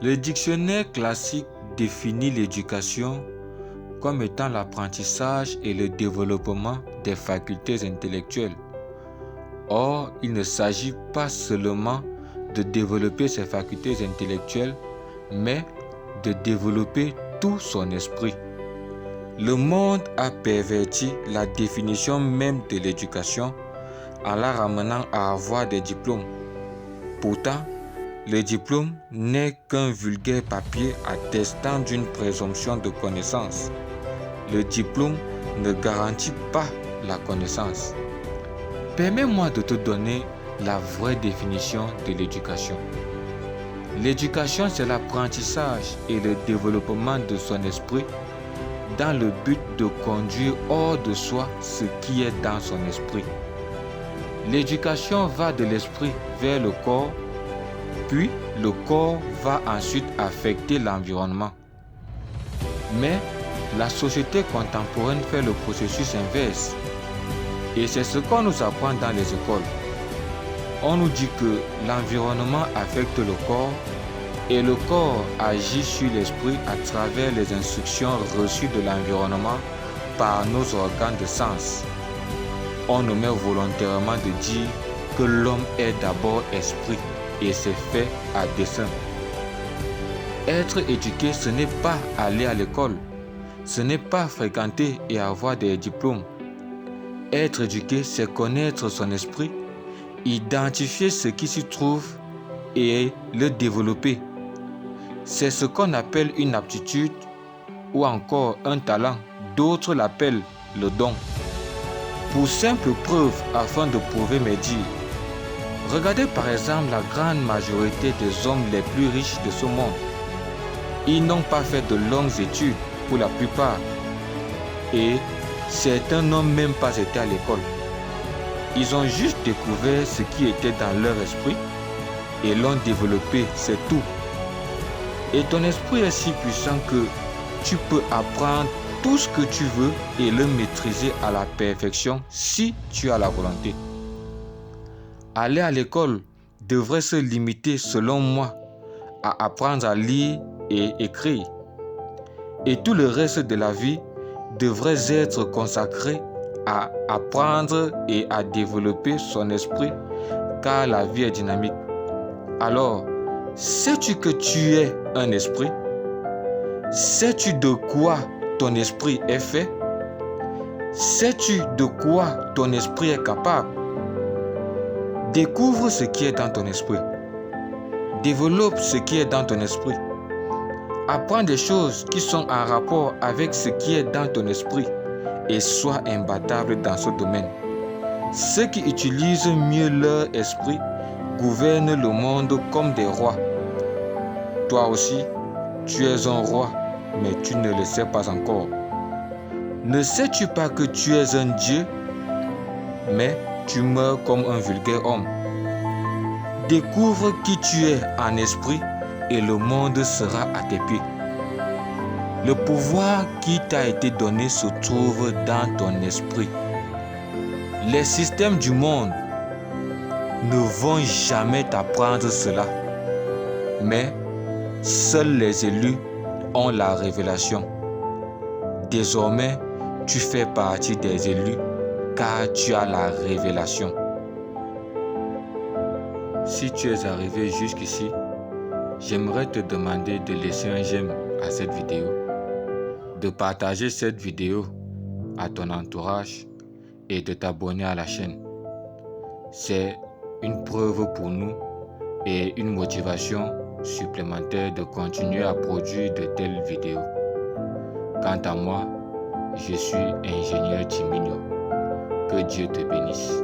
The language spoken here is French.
Le dictionnaire classique définit l'éducation comme étant l'apprentissage et le développement des facultés intellectuelles. Or, il ne s'agit pas seulement de développer ses facultés intellectuelles, mais de développer tout son esprit. Le monde a perverti la définition même de l'éducation en la ramenant à avoir des diplômes. Pourtant, le diplôme n'est qu'un vulgaire papier attestant d'une présomption de connaissance. Le diplôme ne garantit pas la connaissance. Permets-moi de te donner la vraie définition de l'éducation. L'éducation, c'est l'apprentissage et le développement de son esprit dans le but de conduire hors de soi ce qui est dans son esprit. L'éducation va de l'esprit vers le corps, puis le corps va ensuite affecter l'environnement. Mais la société contemporaine fait le processus inverse. Et c'est ce qu'on nous apprend dans les écoles. On nous dit que l'environnement affecte le corps et le corps agit sur l'esprit à travers les instructions reçues de l'environnement par nos organes de sens. On omet volontairement de dire que l'homme est d'abord esprit et c'est fait à dessein. Être éduqué, ce n'est pas aller à l'école, ce n'est pas fréquenter et avoir des diplômes. Être éduqué, c'est connaître son esprit, identifier ce qui s'y trouve et le développer. C'est ce qu'on appelle une aptitude ou encore un talent. D'autres l'appellent le don. Pour simple preuve, afin de prouver mes dires, regardez par exemple la grande majorité des hommes les plus riches de ce monde. Ils n'ont pas fait de longues études pour la plupart et certains n'ont même pas été à l'école. Ils ont juste découvert ce qui était dans leur esprit et l'ont développé, c'est tout. Et ton esprit est si puissant que tu peux apprendre tout ce que tu veux et le maîtriser à la perfection si tu as la volonté. Aller à l'école devrait se limiter, selon moi, à apprendre à lire et écrire. Et tout le reste de la vie devrait être consacré à apprendre et à développer son esprit, car la vie est dynamique. Alors, sais-tu que tu es un esprit? Sais-tu de quoi ton esprit est fait? Sais-tu de quoi ton esprit est capable? Découvre ce qui est dans ton esprit. Développe ce qui est dans ton esprit. Apprends des choses qui sont en rapport avec ce qui est dans ton esprit et sois imbattable dans ce domaine. Ceux qui utilisent mieux leur esprit gouvernent le monde comme des rois. Toi aussi, tu es un roi, mais tu ne le sais pas encore. Ne sais-tu pas que tu es un Dieu, mais tu meurs comme un vulgaire homme? Découvre qui tu es en esprit et le monde sera à tes pieds. Le pouvoir qui t'a été donné se trouve dans ton esprit. Les systèmes du monde ne vont jamais t'apprendre cela, mais seuls les élus ont la révélation. Désormais, tu fais partie des élus car tu as la révélation. Si tu es arrivé jusqu'ici, j'aimerais te demander de laisser un j'aime à cette vidéo, de partager cette vidéo à ton entourage et de t'abonner à la chaîne. C'est une preuve pour nous et une motivation supplémentaire de continuer à produire de telles vidéos. Quant à moi, je suis ingénieur Timinho. Que Dieu te bénisse.